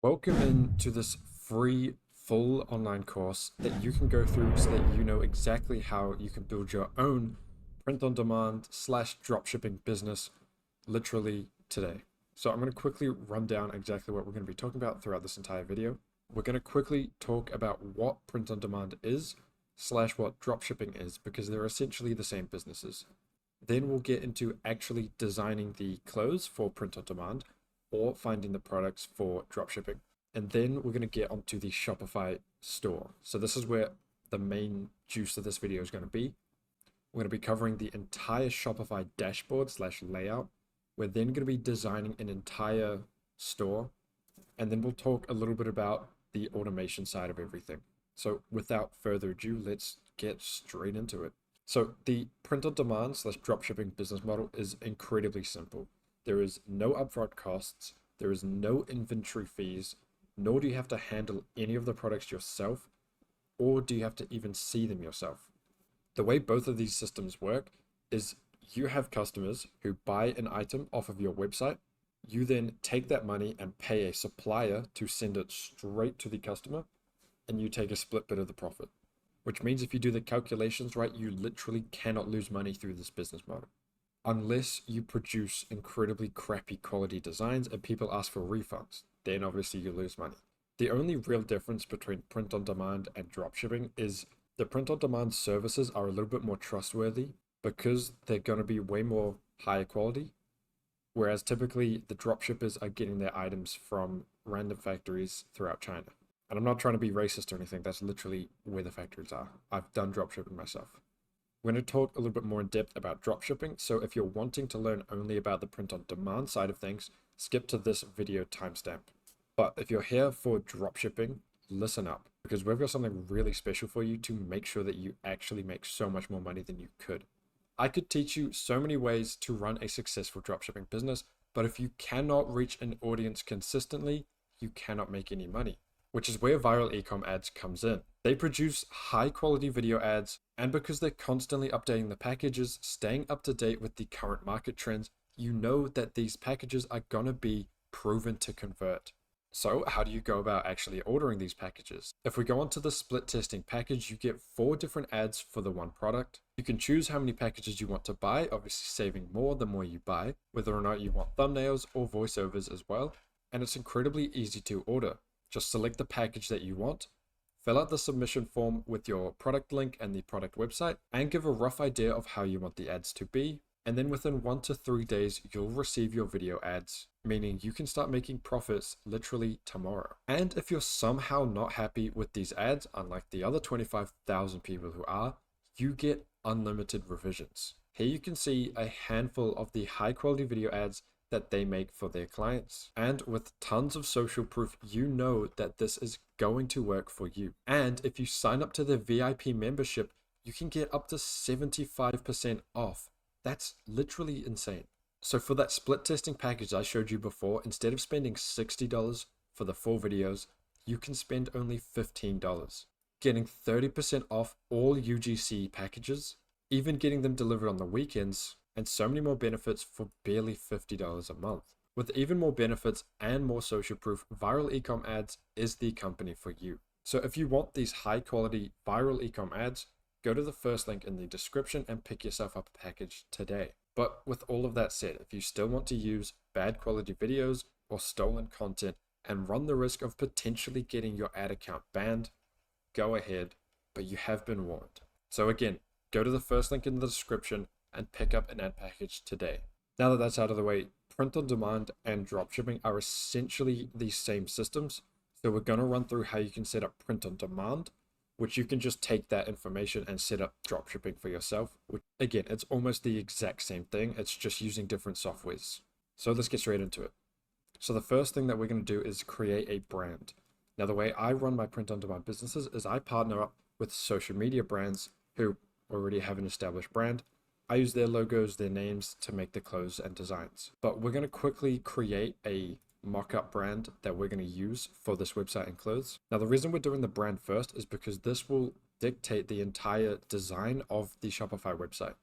Welcome into this free full online course that you can go through so that you know exactly how you can build your own print on demand slash dropshipping business literally today. So I'm going to quickly run down exactly what we're going to be talking about throughout this entire video. We're going to quickly talk about what print on demand is slash what dropshipping is, because they're essentially the same businesses. Then we'll get into actually designing the clothes for print on demand or finding the products for dropshipping. And then we're going to get onto the Shopify store. So this is where the main juice of this video is going to be. We're going to be covering the entire Shopify dashboard slash layout. We're then going to be designing an entire store. And then we'll talk a little bit about the automation side of everything. So without further ado, let's get straight into it. So the print on demand slash dropshipping business model is incredibly simple. There is no upfront costs, there is no inventory fees, nor do you have to handle any of the products yourself, or do you have to even see them yourself. The way both of these systems work is you have customers who buy an item off of your website. You then take that money and pay a supplier to send it straight to the customer, and you take a split bit of the profit. Which means if you do the calculations right, you literally cannot lose money through this business model. Unless you produce incredibly crappy quality designs and people ask for refunds, then obviously you lose money. The only real difference between print on demand and dropshipping is the print on demand services are a little bit more trustworthy because they're going to be way more higher quality. Whereas typically the dropshippers are getting their items from random factories throughout China. And I'm not trying to be racist or anything, that's literally where the factories are. I've done dropshipping myself. We're going to talk a little bit more in depth about dropshipping, so if you're wanting to learn only about the print on demand side of things, skip to this video timestamp. But if you're here for dropshipping, listen up, because we've got something really special for you to make sure that you actually make so much more money than you could. I could teach you so many ways to run a successful dropshipping business, but if you cannot reach an audience consistently, you cannot make any money. Which is where viral Ecom ads comes in. They produce high quality video ads, and because they're constantly updating the packages, staying up to date with the current market trends, you know that these packages are gonna be proven to convert. So how do you go about actually ordering these packages? If we go onto the split testing package, you get 4 different ads for the one product. You can choose how many packages you want to buy, obviously saving more the more you buy, whether or not you want thumbnails or voiceovers as well. And it's incredibly easy to order. Just select the package that you want, fill out the submission form with your product link and the product website, and give a rough idea of how you want the ads to be. And then within 1 to 3 days, you'll receive your video ads, meaning you can start making profits literally tomorrow. And if you're somehow not happy with these ads, unlike the other 25,000 people who are, you get unlimited revisions. Here you can see a handful of the high quality video ads that they make for their clients. And with tons of social proof, you know that this is going to work for you. And if you sign up to the VIP membership, you can get up to 75% off. That's literally insane. So for that split testing package I showed you before, instead of spending $60 for the 4 videos, you can spend only $15, getting 30% off all UGC packages, even getting them delivered on the weekends, and so many more benefits for barely $50 a month. With even more benefits and more social proof, Viral Ecom Ads is the company for you. So if you want these high quality viral ecom ads, go to the first link in the description and pick yourself up a package today. But with all of that said, if you still want to use bad quality videos or stolen content and run the risk of potentially getting your ad account banned, go ahead, but you have been warned. So again, go to the first link in the description and pick up an ad package today. Now that that's out of the way, print on demand and dropshipping are essentially the same systems. So we're going to run through how you can set up print on demand, which you can just take that information and set up dropshipping for yourself. Which again, it's almost the exact same thing. It's just using different softwares. So let's get straight into it. So the first thing that we're going to do is create a brand. Now the way I run my print on demand businesses is I partner up with social media brands who already have an established brand. I use their logos, their names to make the clothes and designs. But we're going to quickly create a mock-up brand that we're going to use for this website and clothes. Now, the reason we're doing the brand first is because this will dictate the entire design of the Shopify website.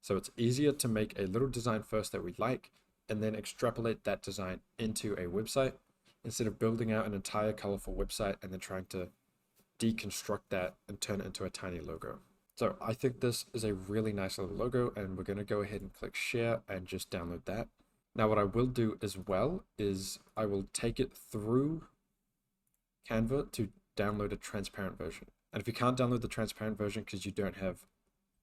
So it's easier to make a little design first that we like, and then extrapolate that design into a website. instead of building out an entire colorful website and then trying to deconstruct that and turn it into a tiny logo. So I think this is a really nice little logo, and we're going to go ahead and click share and just download that. Now what I will do as well is I will take it through Canva to download a transparent version. And if you can't download the transparent version because you don't have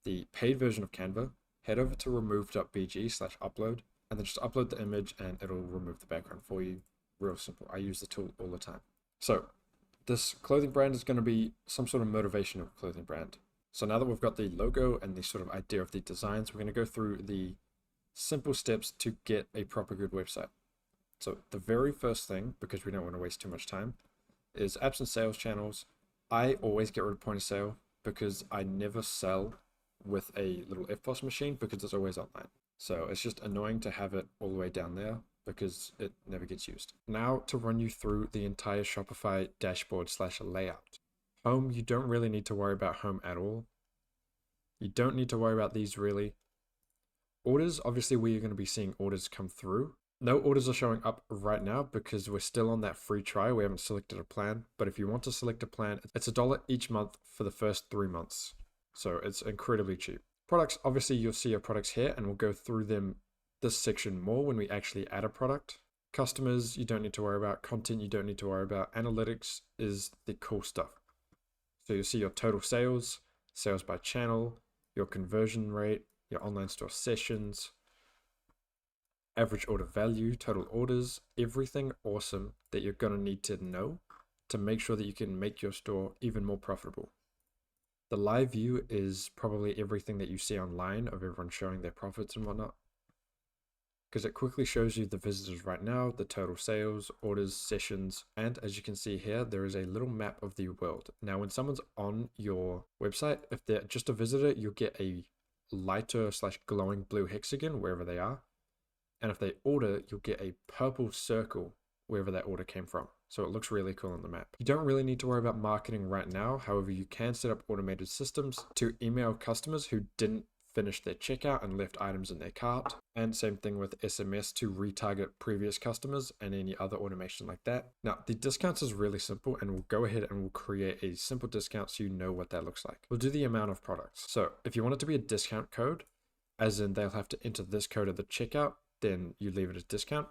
the paid version of Canva, head over to remove.bg/upload and then just upload the image and it'll remove the background for you. Real simple. I use the tool all the time. So this clothing brand is going to be some sort of motivational clothing brand. So now that we've got the logo and the sort of idea of the designs, we're going to go through the simple steps to get a proper good website. So the very first thing, because we don't want to waste too much time, is apps and sales channels. I always get rid of point of sale because I never sell with a little FPOS machine because it's always online. So it's just annoying to have it all the way down there because it never gets used. Now to run you through the entire Shopify dashboard / layout. Home, you don't really need to worry about home at all. You don't need to worry about these really. Orders, obviously where you're going to be seeing orders come through. No orders are showing up right now because we're still on that free trial. We haven't selected a plan, but if you want to select a plan, it's $1 each month for the first 3 months. So it's incredibly cheap. Products, obviously you'll see your products here and we'll go through them this section more when we actually add a product. Customers, you don't need to worry about. Content, you don't need to worry about. Analytics is the cool stuff. So you'll see your total sales, sales by channel, your conversion rate, your online store sessions, average order value, total orders, everything awesome that you're going to need to know to make sure that you can make your store even more profitable. The live view is probably everything that you see online of everyone showing their profits and whatnot, because it quickly shows you the visitors right now, the total sales, orders, sessions, and as you can see here, there is a little map of the world. Now, when someone's on your website, if they're just a visitor, you'll get a lighter / glowing blue hexagon wherever they are. And if they order, you'll get a purple circle wherever that order came from. So it looks really cool on the map. You don't really need to worry about marketing right now. However, you can set up automated systems to email customers who didn't finish their checkout and left items in their cart. And same thing with SMS to retarget previous customers and any other automation like that. Now, the discounts is really simple, and we'll go ahead and we'll create a simple discount so you know what that looks like. We'll do the amount of products. So if you want it to be a discount code, as in they'll have to enter this code at the checkout, then you leave it as discount.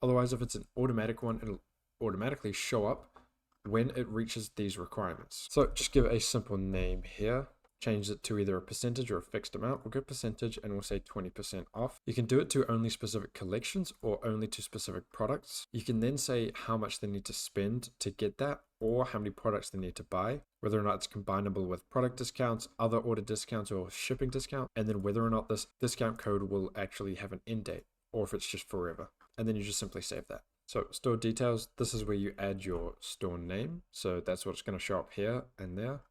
Otherwise, if it's an automatic one, it'll automatically show up when it reaches these requirements. So just give it a simple name here. Change it to either a percentage or a fixed amount. We'll go percentage and we'll say 20% off. You can do it to only specific collections or only to specific products. You can then say how much they need to spend to get that, or how many products they need to buy, whether or not it's combinable with product discounts, other order discounts, or shipping discount, and then whether or not this discount code will actually have an end date, or if it's just forever. And then you just simply save that. So store details, this is where you add your store name. So that's what's going to show up here and there.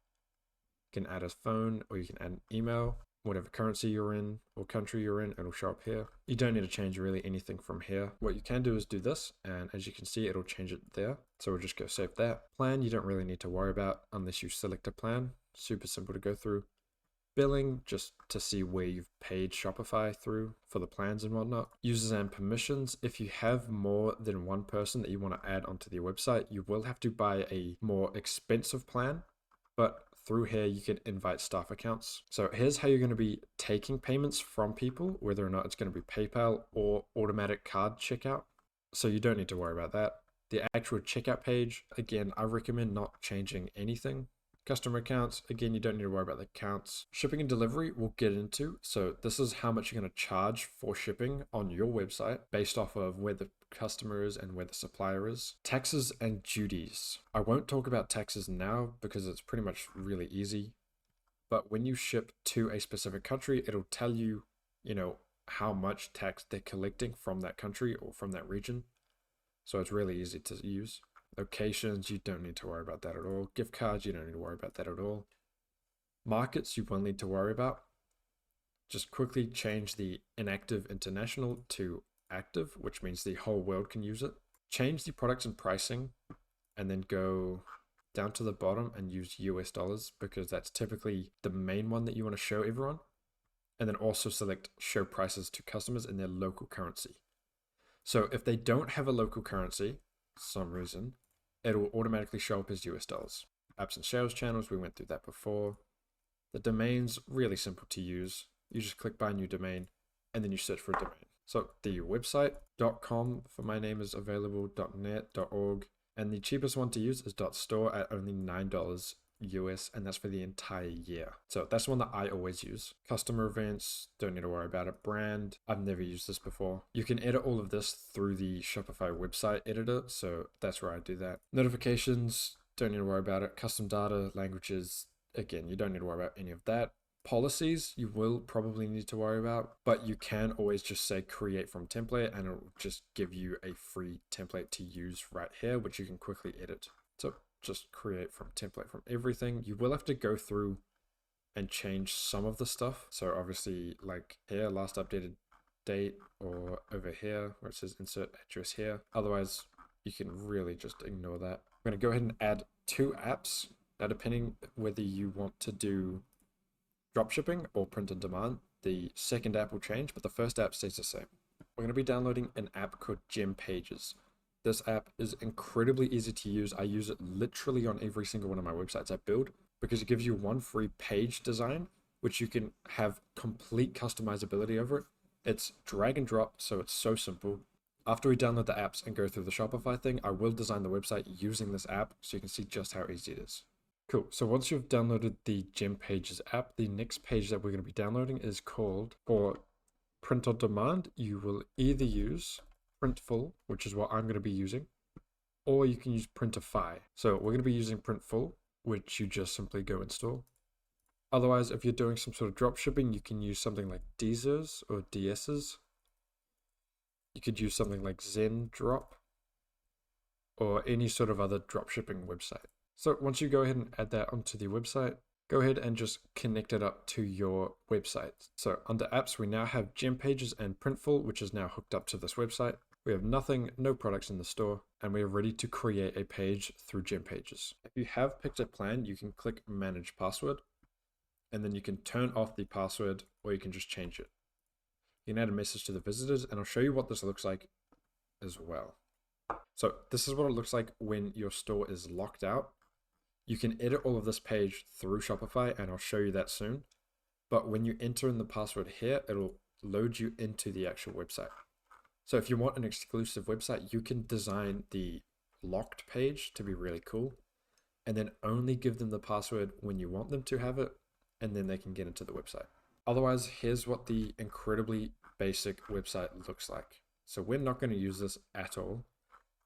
You can add a phone, or you can add an email, whatever currency you're in or country you're in, it'll show up here. You don't need to change really anything from here. What you can do is do this, and as you can see, it'll change it there. So we'll just go save that. Plan, you don't really need to worry about unless you select a plan. Super simple to go through. Billing, just to see where you've paid Shopify through for the plans and whatnot. Users and permissions, if you have more than one person that you want to add onto the website, you will have to buy a more expensive plan, but through here you can invite staff accounts. So here's how you're going to be taking payments from people, whether or not it's going to be PayPal or automatic card checkout. So you don't need to worry about that. The actual checkout page, again, I recommend not changing anything. Customer accounts, again, you don't need to worry about the accounts. Shipping and delivery, we'll get into. So this is how much you're going to charge for shipping on your website based off of where the customer is and where the supplier is. Taxes and duties. I won't talk about taxes now because it's pretty much really easy. But when you ship to a specific country, it'll tell you, how much tax they're collecting from that country or from that region. So it's really easy to use. Locations, you don't need to worry about that at all. Gift cards, you don't need to worry about that at all. Markets, you will need to worry about. Just quickly change the inactive international to active, which means the whole world can use it. Change the products and pricing, and then go down to the bottom and use US dollars, because that's typically the main one that you want to show everyone. And then also select show prices to customers in their local currency. So if they don't have a local currency, some reason, it'll automatically show up as US dollars. Apps and sales channels, we went through that before. The domain's really simple to use. You just click buy new domain and then you search for a domain. So the website, .com for my name is available, .net, .org, and the cheapest one to use is .store at only $9 US, and that's for the entire year. So that's one that I always use. Customer events, don't need to worry about it. Brand, I've never used this before. You can edit all of this through the Shopify website editor, so that's where I do that. Notifications, don't need to worry about it. Custom data, languages, again, you don't need to worry about any of that. Policies, you will probably need to worry about, but you can always just say create from template and it'll just give you a free template to use right here, which you can quickly edit. So just create from template from everything. You will have to go through and change some of the stuff. So obviously like here, last updated date, or over here where it says insert address here. Otherwise, you can really just ignore that. I'm going to go ahead and add 2 apps. Now, depending whether you want to do dropshipping or print on demand, the second app will change, but the first app stays the same. We're going to be downloading an app called Gem Pages. This app is incredibly easy to use. I use it literally on every single one of my websites I build because it gives you one free page design, which you can have complete customizability over it. It's drag and drop, so it's so simple. After we download the apps and go through the Shopify thing, I will design the website using this app so you can see just how easy it is. Cool. So once you've downloaded the Gem Pages app, the next page that we're going to be downloading is called, for print on demand, you will either use Printful, which is what I'm going to be using, or you can use Printify. So we're going to be using Printful, which you just simply go install. Otherwise, if you're doing some sort of drop shipping, you can use something like Deezers or DSs. You could use something like Zen Drop or any sort of other drop shipping website. So once you go ahead and add that onto the website, go ahead and just connect it up to your website. So under apps, we now have Gem Pages and Printful, which is now hooked up to this website. We have nothing, no products in the store, and we are ready to create a page through Gem Pages. If you have picked a plan, you can click Manage Password, and then you can turn off the password, or you can just change it. You can add a message to the visitors, and I'll show you what this looks like as well. So this is what it looks like when your store is locked out. You can edit all of this page through Shopify, and I'll show you that soon. But when you enter in the password here, it'll load you into the actual website. So if you want an exclusive website, you can design the locked page to be really cool, and then only give them the password when you want them to have it, and then they can get into the website. Otherwise, here's what the incredibly basic website looks like. So we're not going to use this at all.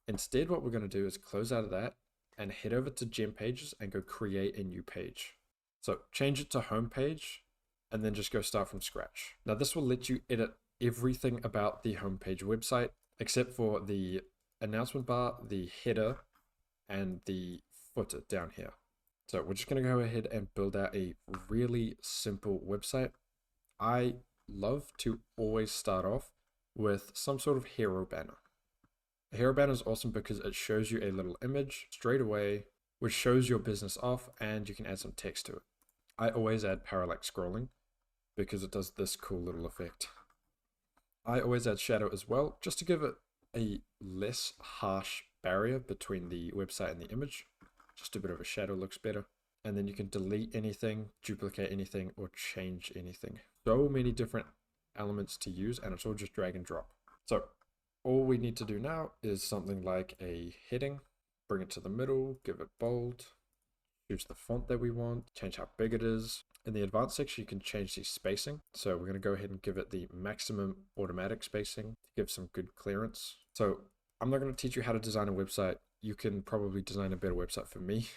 Instead, what we're going to do is close out of that and head over to Gem Pages and go create a new page. So change it to home page and then just go start from scratch. Now this will let you edit everything about the homepage website except for the announcement bar, the header, and the footer down here. So we're just going to go ahead and build out a really simple website. I love to always start off with some sort of hero banner. A hero banner is awesome because it shows you a little image straight away, which shows your business off, and you can add some text to it. I always add parallax scrolling because it does this cool little effect. I always add shadow as well, just to give it a less harsh barrier between the website and the image. Just a bit of a shadow looks better. And then you can delete anything, duplicate anything, or change anything. So many different elements to use, and it's all just drag and drop. So all we need to do now is something like a heading, bring it to the middle, give it bold, choose the font that we want, change how big it is. In the advanced section, you can change the spacing. So we're going to go ahead and give it the maximum automatic spacing to give some good clearance. So I'm not going to teach you how to design a website. You can probably design a better website for me,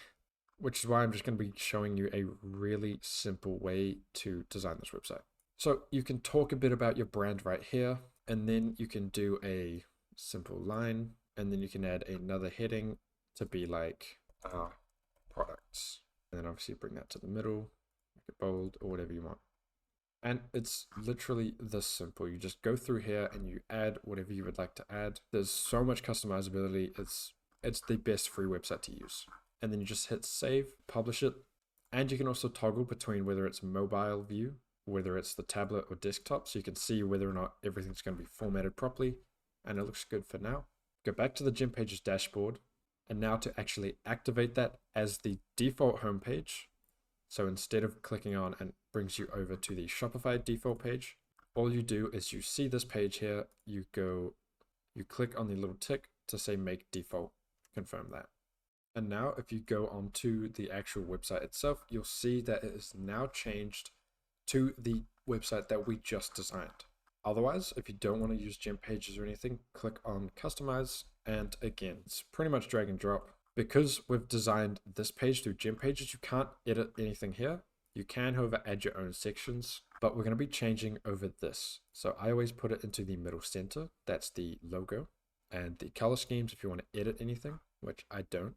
which is why I'm just going to be showing you a really simple way to design this website. So you can talk a bit about your brand right here, and then you can do a simple line, and then you can add another heading to be like products. And then obviously bring that to the middle, make it bold, or whatever you want. And it's literally this simple. You just go through here and you add whatever you would like to add. There's so much customizability. It's the best free website to use. And then you just hit save, publish it. And you can also toggle between whether it's mobile view, whether it's the tablet or desktop, so you can see whether or not everything's going to be formatted properly. And it looks good for now. go back to the Gem Pages dashboard, and now to actually activate that as the default homepage. So instead of clicking on and brings you over to the Shopify default page, all you do is you see this page here, you click on the little tick to say make default, confirm that. And now if you go onto the actual website itself, you'll see that it is now changed to the website that we just designed. Otherwise, if you don't want to use Gem Pages or anything, click on customize. And again, it's pretty much drag and drop. Because we've designed this page through Gem Pages, you can't edit anything here. You can, however, add your own sections, but we're going to be changing over this. So I always put it into the middle center. That's the logo. And the color schemes, if you want to edit anything, which I don't.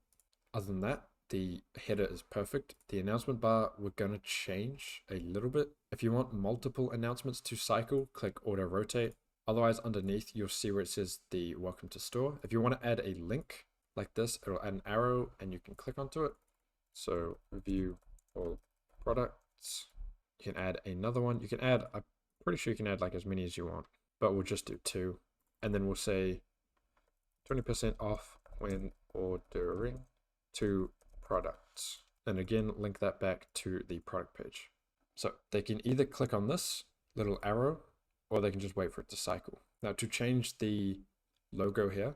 Other than that, the header is perfect. The announcement bar, we're going to change a little bit. If you want multiple announcements to cycle, click auto rotate. Otherwise, underneath, you'll see where it says the welcome to store. If you want to add a link like this, it'll add an arrow and you can click onto it. So review all products. You can add another one. You can add, I'm pretty sure you can add like as many as you want, but we'll just do 2. And then we'll say 20% off when ordering 2 products. And again, link that back to the product page. So they can either click on this little arrow or they can just wait for it to cycle. Now to change the logo here,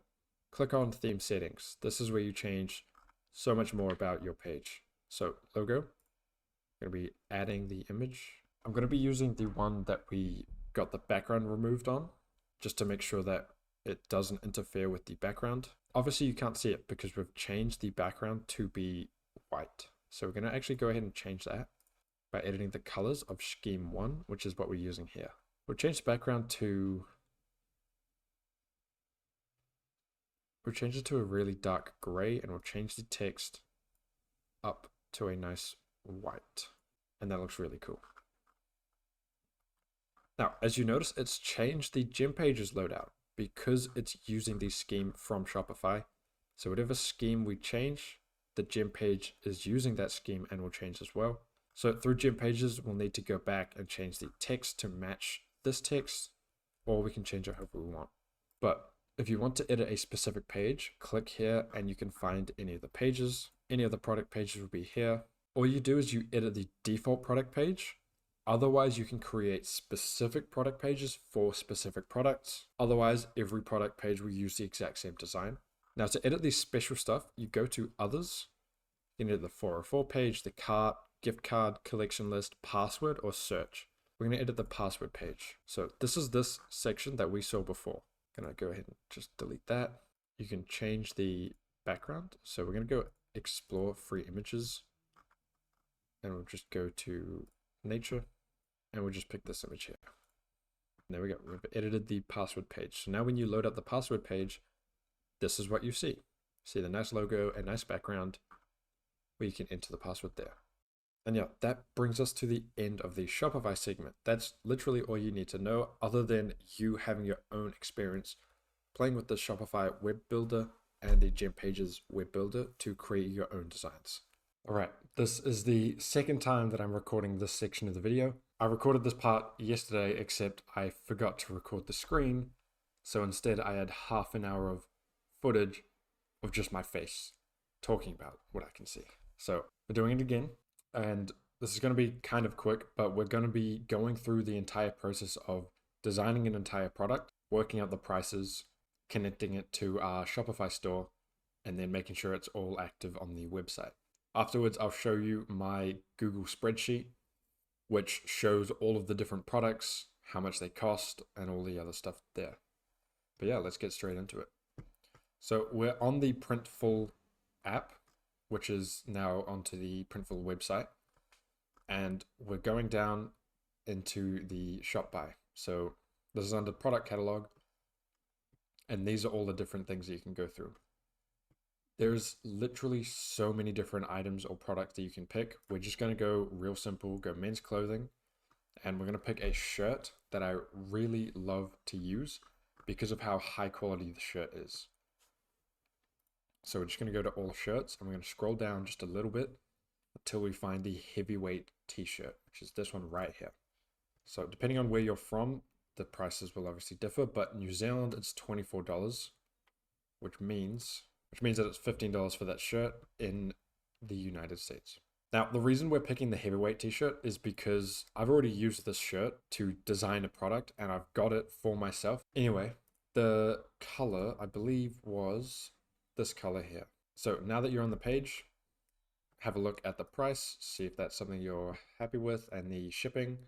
click on theme settings. This is where you change so much more about your page. So logo, I'm going to be adding the image. I'm going to be using the one that we got the background removed on, just to make sure that it doesn't interfere with the background. Obviously you can't see it because we've changed the background to be white. So we're going to actually go ahead and change that by editing the colors of scheme 1, which is what we're using here. We'll change the background to, we'll change it to a really dark gray, and we'll change the text up to a nice white. And that looks really cool. Now, as you notice, it's changed the Gem Pages loadout because it's using the scheme from Shopify. So whatever scheme we change, the Gem Page is using that scheme and will change as well. So through Gem Pages, we'll need to go back and change the text to match this text, or we can change it however we want. But if you want to edit a specific page, click here and you can find any of the pages. Any of the product pages will be here. All you do is you edit the default product page. Otherwise, you can create specific product pages for specific products. Otherwise, every product page will use the exact same design. Now to edit this special stuff, you go to others. You can edit the 404 page, the cart, gift card, collection list, password, or search. We're going to edit the password page. So this is this section that we saw before. I'm going to go ahead and just delete that. You can change the background. So we're going to go explore free images. And we'll just go to nature. And we'll just pick this image here. There we go. We've edited the password page. So now when you load up the password page, this is what you see. See the nice logo and nice background where you can enter the password there. And yeah, that brings us to the end of the Shopify segment. That's literally all you need to know, other than you having your own experience playing with the Shopify web builder and the Gem Pages web builder to create your own designs. All right, this is the second time that I'm recording this section of the video. I recorded this part yesterday, except I forgot to record the screen. So instead I had half an hour of footage of just my face talking about what I can see. So we're doing it again. And this is going to be kind of quick, but we're going to be going through the entire process of designing an entire product, working out the prices, connecting it to our Shopify store, and then making sure it's all active on the website. Afterwards, I'll show you my Google spreadsheet, which shows all of the different products, how much they cost, and all the other stuff there. But yeah, let's get straight into it. So we're on the Printful app, which is now onto the Printful website. And we're going down into the shop by. So this is under product catalog. And these are all the different things that you can go through. There's literally so many different items or products that you can pick. We're just going to go real simple, go men's clothing. And we're going to pick a shirt that I really love to use because of how high quality the shirt is. So we're just going to go to all shirts and we're going to scroll down just a little bit until we find the heavyweight t-shirt, which is this one right here. So depending on where you're from, the prices will obviously differ, but New Zealand, it's $24, which means that it's $15 for that shirt in the United States. Now, the reason we're picking the heavyweight t-shirt is because I've already used this shirt to design a product and I've got it for myself. Anyway, the color, I believe, was this color here. So now that you're on the page, have a look at the price, see if that's something you're happy with, and the shipping.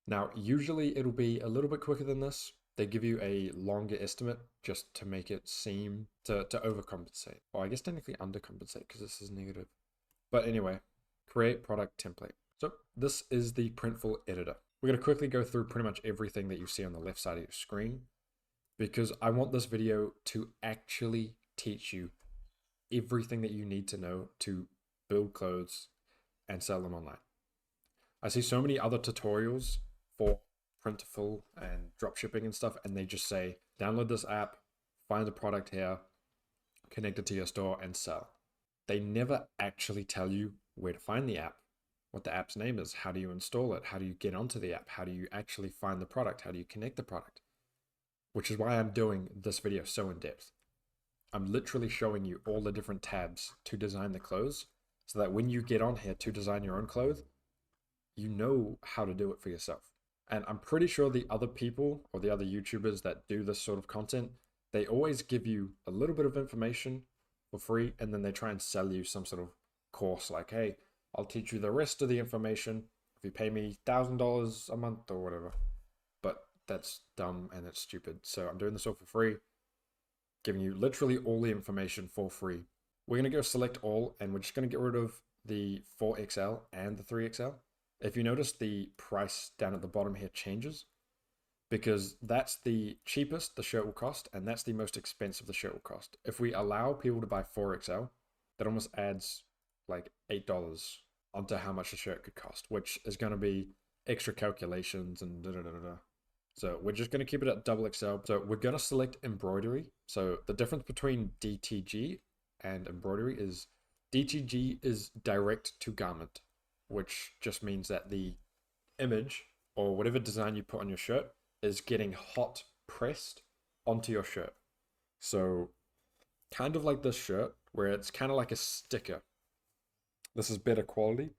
Now, usually it'll be a little bit quicker than this. They give you a longer estimate just to make it seem to overcompensate. Or I guess technically undercompensate because this is negative. But anyway, create product template. So this is the Printful editor. We're going to quickly go through pretty much everything that you see on the left side of your screen because I want this video to actually teach you everything that you need to know to build clothes and sell them online. I see so many other tutorials for Printful and dropshipping and stuff, and they just say, download this app, find a product here, connect it to your store and sell. They never actually tell you where to find the app, what the app's name is, how do you install it, how do you get onto the app, how do you actually find the product, how do you connect the product, which is why I'm doing this video so in depth. I'm literally showing you all the different tabs to design the clothes so that when you get on here to design your own clothes, you know how to do it for yourself. And I'm pretty sure the other people or the other YouTubers that do this sort of content, they always give you a little bit of information for free and then they try and sell you some sort of course like, hey, I'll teach you the rest of the information if you pay me $1,000 a month or whatever. But that's dumb and it's stupid. So I'm doing this all for free, giving you literally all the information for free. We're going to go select all and we're just going to get rid of the 4XL and the 3XL. If you notice, the price down at the bottom here changes because that's the cheapest the shirt will cost and that's the most expensive the shirt will cost. If we allow people to buy 4XL, that almost adds like $8 onto how much the shirt could cost, which is going to be extra calculations and So we're just going to keep it at XXL. So we're going to select embroidery. So the difference between DTG and embroidery is DTG is direct to garment, which just means that the image or whatever design you put on your shirt is getting hot pressed onto your shirt. So kind of like this shirt where it's kind of like a sticker. This is better quality,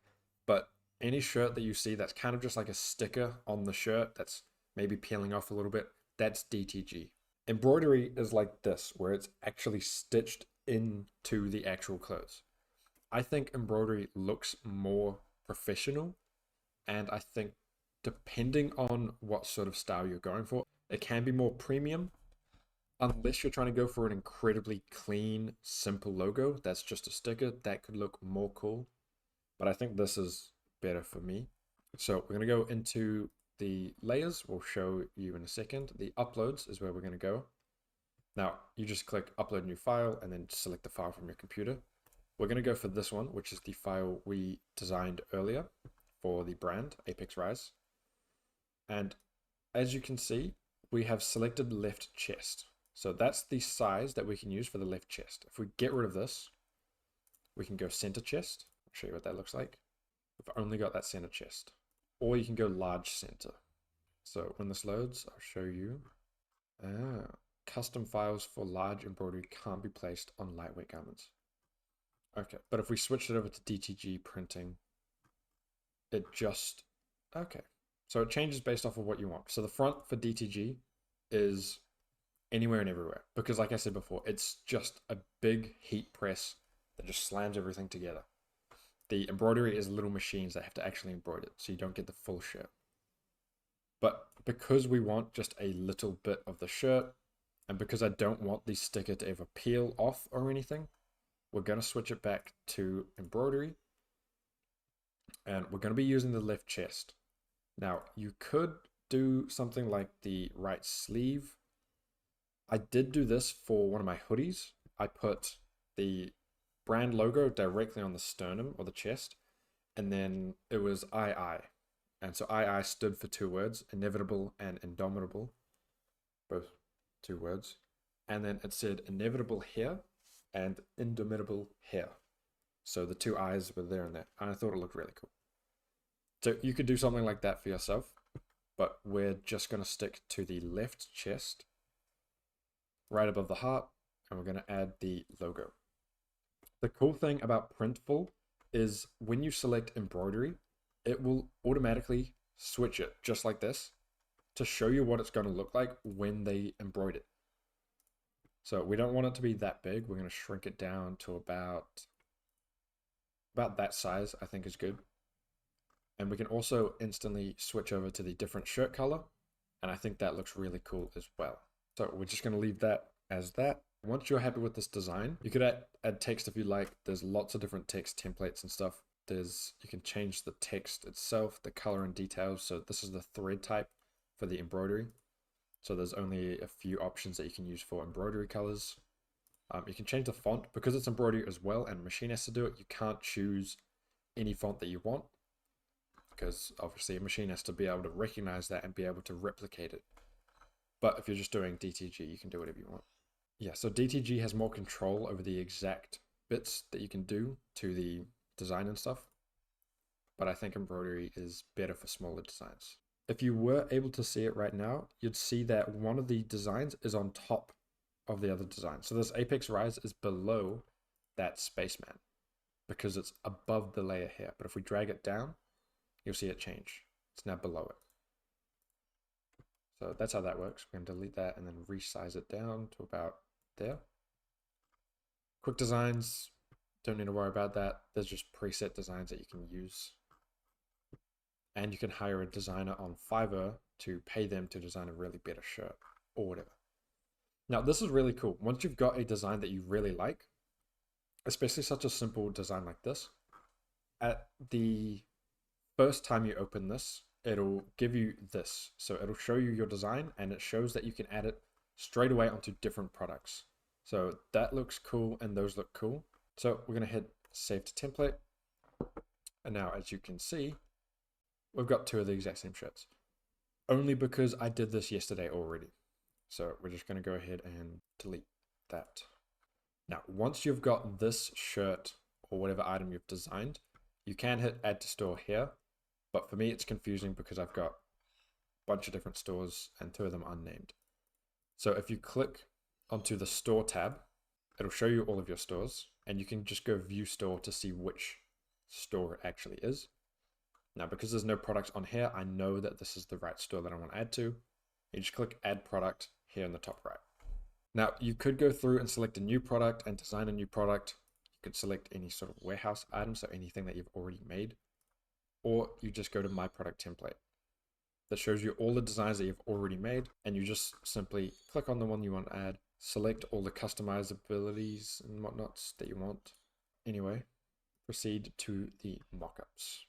but any shirt that you see that's kind of just like a sticker on the shirt that's maybe peeling off a little bit, that's DTG. Embroidery is like this, where it's actually stitched into the actual clothes. I think embroidery looks more professional, and I think depending on what sort of style you're going for, it can be more premium, unless you're trying to go for an incredibly clean, simple logo that's just a sticker. That could look more cool, but I think this is better for me. So we're going to go into the layers. We'll show you in a second. The uploads is where we're going to go. Now you just click upload new file and then select the file from your computer. We're going to go for this one, which is the file we designed earlier for the brand Apex Rise. And as you can see, we have selected left chest. So that's the size that we can use for the left chest. If we get rid of this, we can go center chest. I'll show you what that looks like. We've only got that center chest. Or you can go large center. So when this loads, I'll show you. Custom files for large embroidery can't be placed on lightweight garments. Okay, but if we switch it over to DTG printing, it just, okay. So it changes based off of what you want. So the front for DTG is anywhere and everywhere, because like I said before, it's just a big heat press that just slams everything together. The embroidery is little machines that have to actually embroider it, so you don't get the full shirt. But because we want just a little bit of the shirt, and because I don't want the sticker to ever peel off or anything, we're going to switch it back to embroidery. And we're going to be using the left chest. Now, you could do something like the right sleeve. I did do this for one of my hoodies. I put the brand logo directly on the sternum or the chest, and then it was II. And so II stood for two words, inevitable and indomitable, both two words. And then it said inevitable here and indomitable here. So the two I's were there and there, and I thought it looked really cool. So you could do something like that for yourself, but we're just going to stick to the left chest, right above the heart, and we're going to add the logo. The cool thing about Printful is when you select embroidery, it will automatically switch it just like this to show you what it's going to look like when they embroider it. So we don't want it to be that big. We're going to shrink it down to about that size, I think is good. And we can also instantly switch over to the different shirt color. And I think that looks really cool as well. So we're just going to leave that as that. Once you're happy with this design, you could add text if you like. There's lots of different text templates and stuff. You can change the text itself, the color and details. So this is the thread type for the embroidery. So there's only a few options that you can use for embroidery colors. You can change the font because it's embroidery as well and machine has to do it. You can't choose any font that you want because obviously a machine has to be able to recognize that and be able to replicate it. But if you're just doing DTG, you can do whatever you want. Yeah, so DTG has more control over the exact bits that you can do to the design and stuff. But I think embroidery is better for smaller designs. If you were able to see it right now, you'd see that one of the designs is on top of the other design. So this Apex Rise is below that Spaceman because it's above the layer here. But if we drag it down, you'll see it change. It's now below it. So that's how that works. We're going to delete that and then resize it down to about there. Quick designs, don't need to worry about that. There's just preset designs that you can use. And you can hire a designer on Fiverr to pay them to design a really better shirt or whatever. Now, this is really cool. Once you've got a design that you really like, especially such a simple design like this, at the first time you open this, it'll give you this. So it'll show you your design and it shows that you can add it straight away onto different products. So that looks cool and those look cool. So we're going to hit save to template. And now, as you can see, we've got two of the exact same shirts. Only because I did this yesterday already. So we're just going to go ahead and delete that. Now, once you've got this shirt or whatever item you've designed, you can hit add to store here. But for me, it's confusing because I've got a bunch of different stores and two of them unnamed. So if you click onto the store tab, it'll show you all of your stores and you can just go view store to see which store it actually is. Now, because there's no products on here, I know that this is the right store that I want to add to. You just click add product here in the top right. Now, you could go through and select a new product and design a new product. You could select any sort of warehouse item, so anything that you've already made, or you just go to my product template. That shows you all the designs that you've already made, and you just simply click on the one you want to add, select all the customizabilities and whatnots that you want. Anyway, proceed to the mockups.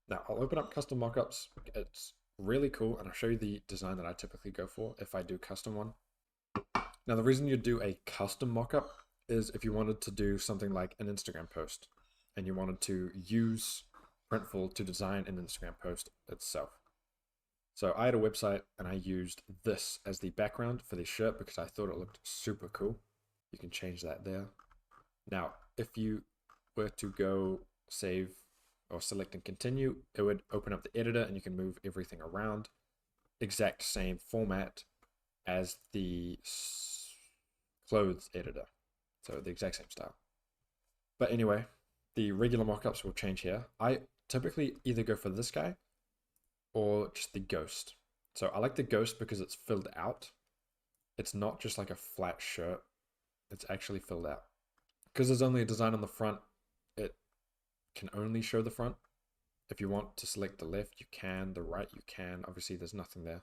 Now, I'll open up custom mockups. It's really cool, and I'll show you the design that I typically go for if I do custom one. Now, the reason you do a custom mockup is if you wanted to do something like an Instagram post, and you wanted to use Printful to design an Instagram post itself. So I had a website and I used this as the background for the shirt because I thought it looked super cool. You can change that there. Now, if you were to go save or select and continue, it would open up the editor and you can move everything around. Exact same format as the clothes editor. So the exact same style. But anyway, the regular mockups will change here. I typically either go for this guy or just the ghost. So I like the ghost because it's filled out. It's not just like a flat shirt. It's actually filled out. Because there's only a design on the front, it can only show the front. If you want to select the left, you can. The right, you can. Obviously, there's nothing there.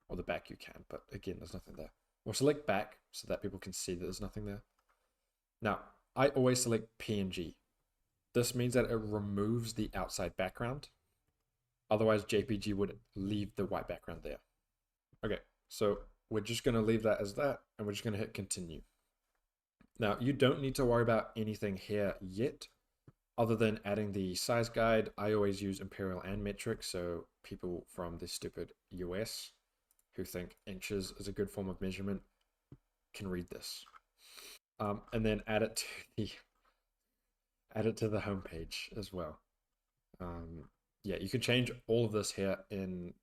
Or the back, you can. But again, there's nothing there. Or select back so that people can see that there's nothing there. Now, I always select PNG. This means that it removes the outside background. Otherwise, JPG would leave the white background there. Okay, so we're just going to leave that as that, and we're just going to hit continue. Now, you don't need to worry about anything here yet, other than adding the size guide. I always use imperial and metric, so people from the stupid US who think inches is a good form of measurement can read this. And then add it to the homepage as well. Yeah, you can change all of this here in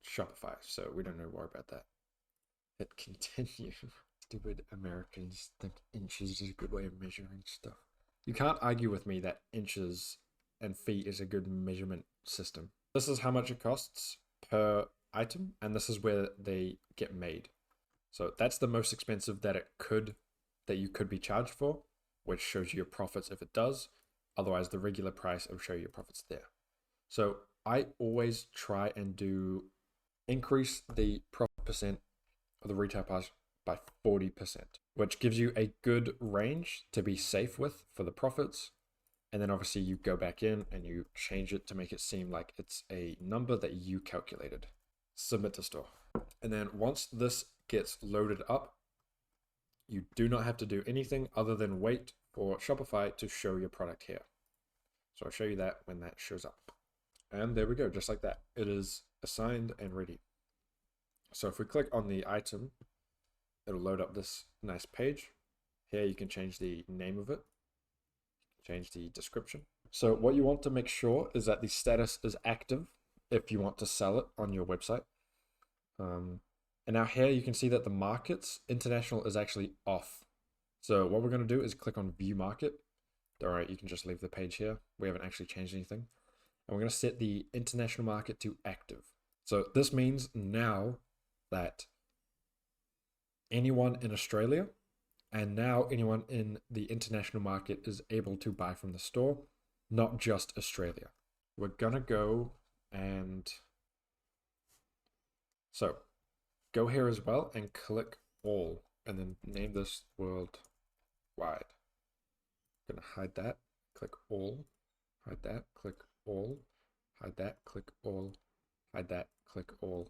Shopify, so we don't need to worry about that. Hit continue. Stupid Americans think inches is a good way of measuring stuff. You can't argue with me that inches and feet is a good measurement system. This is how much it costs per item, and this is where they get made. So that's the most expensive that you could be charged for, which shows you your profits if it does. Otherwise, the regular price will show you your profits there. So I always try and increase the profit percent of the retail price by 40%, which gives you a good range to be safe with for the profits. And then obviously you go back in and you change it to make it seem like it's a number that you calculated. Submit to store. And then once this gets loaded up, you do not have to do anything other than wait for Shopify to show your product here. So I'll show you that when that shows up. And there we go, just like that. It is assigned and ready. So if we click on the item, it'll load up this nice page. Here you can change the name of it, change the description. So what you want to make sure is that the status is active if you want to sell it on your website. And now here you can see that the markets, international, is actually off. So what we're going to do is click on view market. All right, you can just leave the page here. We haven't actually changed anything. And we're going to set the international market to active. So this means now that anyone in Australia and now anyone in the international market is able to buy from the store, not just Australia. We're going to go and so go here as well and click all and then name this worldwide. I'm going to hide that, click all, hide that, click all, hide that, click all, hide that, click all,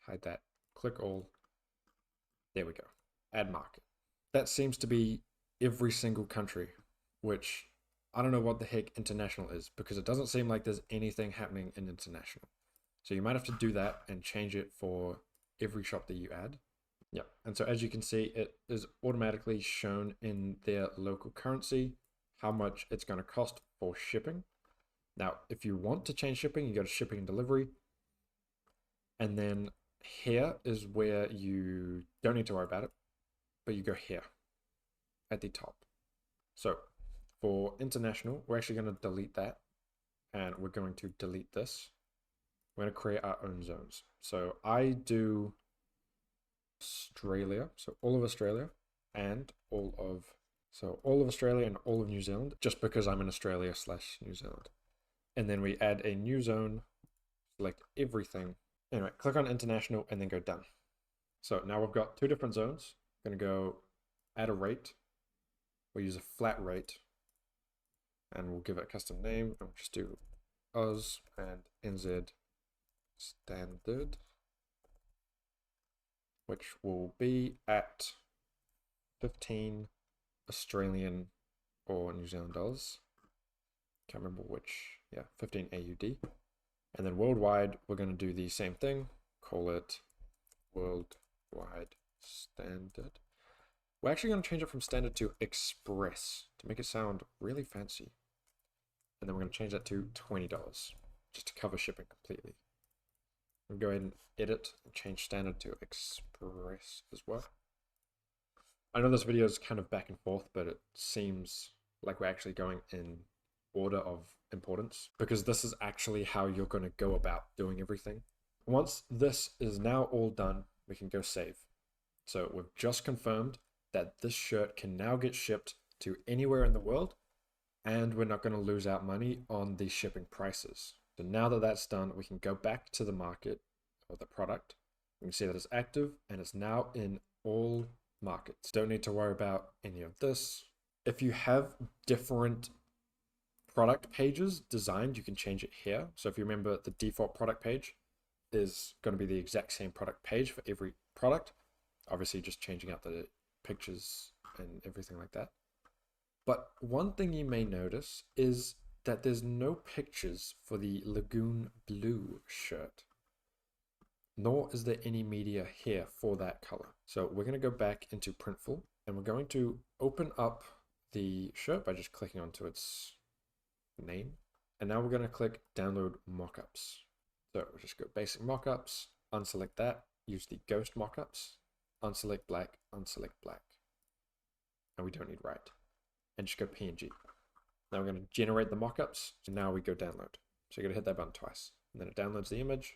hide that, click all. There we go. Add market. That seems to be every single country, which I don't know what the heck international is because it doesn't seem like there's anything happening in international. So you might have to do that and change it for every shop that you add. Yeah, and so as you can see, it is automatically shown in their local currency how much it's going to cost for shipping. Now, if you want to change shipping, you go to shipping and delivery. And then here is where you don't need to worry about it, but you go here at the top. So for international, we're actually going to delete that and we're going to delete this. We're going to create our own zones. So I do Australia, so all of Australia and all of Australia and all of New Zealand, just because I'm in Australia/New Zealand. And then we add a new zone, select everything. Anyway, click on international and then go done. So now we've got two different zones. I'm going to go add a rate. We'll use a flat rate and we'll give it a custom name. And we'll just do Oz and NZ standard, which will be at 15 Australian or New Zealand dollars. Can't remember which, yeah, 15 AUD. And then worldwide, we're going to do the same thing, call it worldwide standard. We're actually going to change it from standard to express to make it sound really fancy. And then we're going to change that to $20 just to cover shipping completely. We'll go ahead and edit and change standard to express as well. I know this video is kind of back and forth, but it seems like we're actually going in order of importance because this is actually how you're going to go about doing everything. Once this is now all done, we can go save. So we've just confirmed that this shirt can now get shipped to anywhere in the world and we're not going to lose out money on the shipping prices. So now that that's done, we can go back to the market or the product. We can see that it's active and it's now in all markets. Don't need to worry about any of this. If you have different product pages designed, you can change it here. So if you remember, the default product page is going to be the exact same product page for every product. Obviously just changing out the pictures and everything like that. But one thing you may notice is that there's no pictures for the Lagoon Blue shirt, nor is there any media here for that color. So we're going to go back into Printful and we're going to open up the shirt by just clicking onto its name. And now we're going to click download mockups. So we'll just go basic mockups, unselect that, use the ghost mockups, unselect black, unselect black. And we don't need right. And just go PNG. Now we're going to generate the mockups. So now we go download. So you're going to hit that button twice. And then it downloads the image.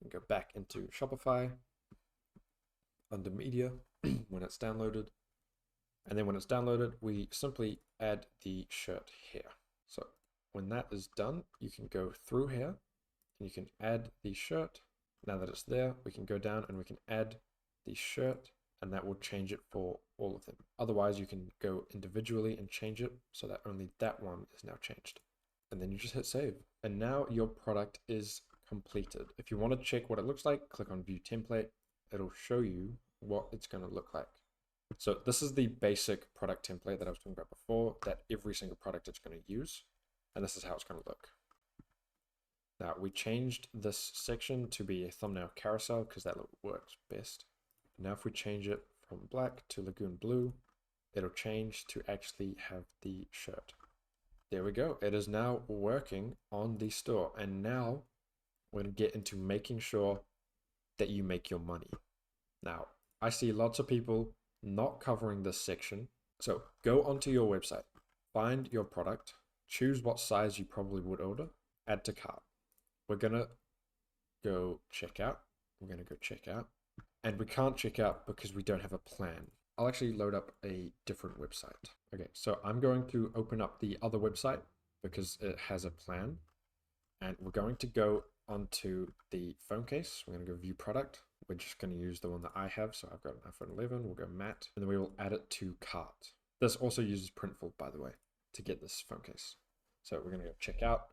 And go back into Shopify. Under media, when it's downloaded. And then when it's downloaded, we simply add the shirt here. So when that is done, you can go through here and you can add the shirt. Now that it's there, we can go down and we can add the shirt, and that will change it for all of them. Otherwise, you can go individually and change it so that only that one is now changed. And then you just hit save. And now your product is completed. If you want to check what it looks like, click on view template. It'll show you what it's going to look like. So this is the basic product template that I was talking about before, that every single product it's going to use. And this is how it's going to look. Now we changed this section to be a thumbnail carousel because that works best. Now if we change it from black to lagoon blue, it'll change to actually have the shirt. There we go. It is now working on the store. And now we're going to get into making sure that you make your money. Now, I see lots of people not covering this section. So go onto your website, find your product, choose what size you probably would order, add to cart. We're going to go check out. We're going to go check out. And we can't check out because we don't have a plan. I'll actually load up a different website. Okay, so I'm going to open up the other website because it has a plan. And we're going to go onto the phone case. We're going to go view product. We're just going to use the one that I have. So I've got an iPhone 11. We'll go matte, and then we will add it to cart. This also uses Printful, by the way, to get this phone case. So we're going to go check out.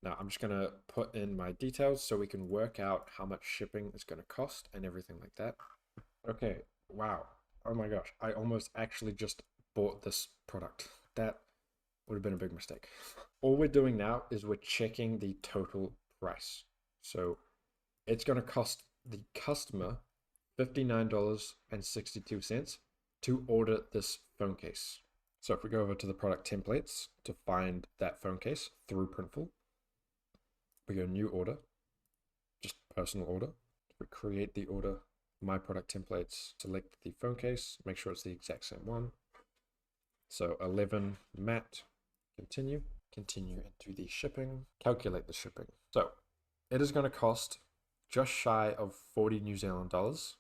Now I'm just going to put in my details so we can work out how much shipping is going to cost and everything like that. Okay. Wow. Oh my gosh. I almost actually just bought this product. That would have been a big mistake. All we're doing now is we're checking the total price. So it's going to cost the customer $59.62 to order this phone case. So if we go over to the product templates to find that phone case through Printful, we go new order, just personal order. We create the order, my product templates, select the phone case, make sure it's the exact same one. So 11 matte, continue into the shipping, calculate the shipping. So it is going to cost just shy of 40 New Zealand dollars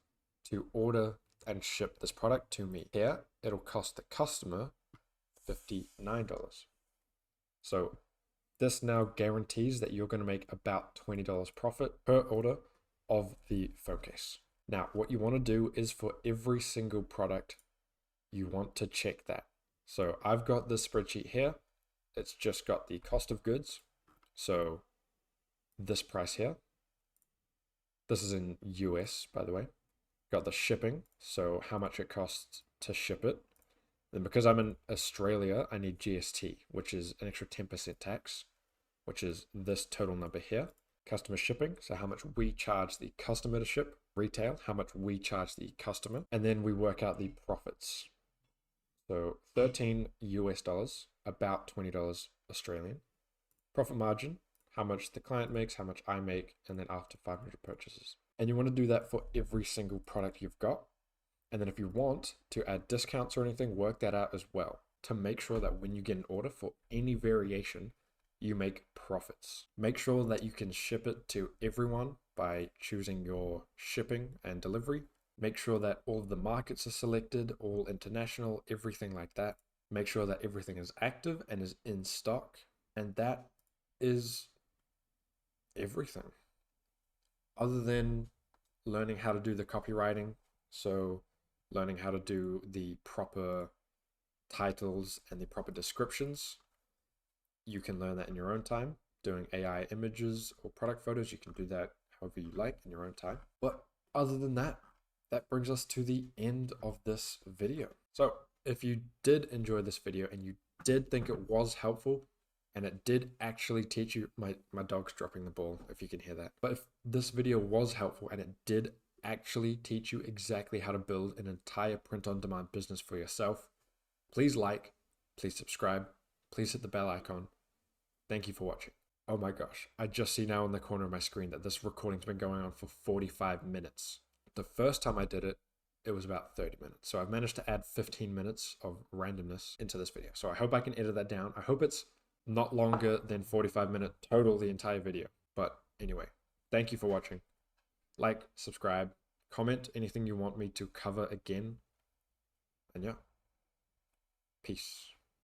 to order and ship this product to me. Here, it'll cost the customer $59. So this now guarantees that you're going to make about $20 profit per order of the phone case. Now, what you want to do is for every single product, you want to check that. So I've got this spreadsheet here. It's just got the cost of goods. So this price here. This is in US, by the way. Got the shipping, so how much it costs to ship it. Then because I'm in Australia, I need GST, which is an extra 10% tax, which is this total number here. Customer shipping, so how much we charge the customer to ship. Retail, how much we charge the customer. And then we work out the profits. So 13 US dollars, about $20 Australian. Profit margin, how much the client makes, how much I make, and then after 500 purchases. And you want to do that for every single product you've got. And then if you want to add discounts or anything, work that out as well to make sure that when you get an order for any variation, you make profits. Make sure that you can ship it to everyone by choosing your shipping and delivery. Make sure that all of the markets are selected, all international, everything like that. Make sure that everything is active and is in stock. And that is everything. Other than learning how to do the copywriting, so learning how to do the proper titles and the proper descriptions, you can learn that in your own time. Doing AI images or product photos, you can do that however you like in your own time. But other than that, that brings us to the end of this video. So if you did enjoy this video and you did think it was helpful, and it did actually teach you, my dog's dropping the ball, if you can hear that. But if this video was helpful and it did actually teach you exactly how to build an entire print-on-demand business for yourself, please like, please subscribe, please hit the bell icon. Thank you for watching. Oh my gosh, I just see now in the corner of my screen that this recording's been going on for 45 minutes. The first time I did it, it was about 30 minutes. So I've managed to add 15 minutes of randomness into this video. So I hope I can edit that down. I hope it's not longer than 45-minute total, the entire video. But anyway, thank you for watching. Like, subscribe, comment anything you want me to cover again. And yeah, peace.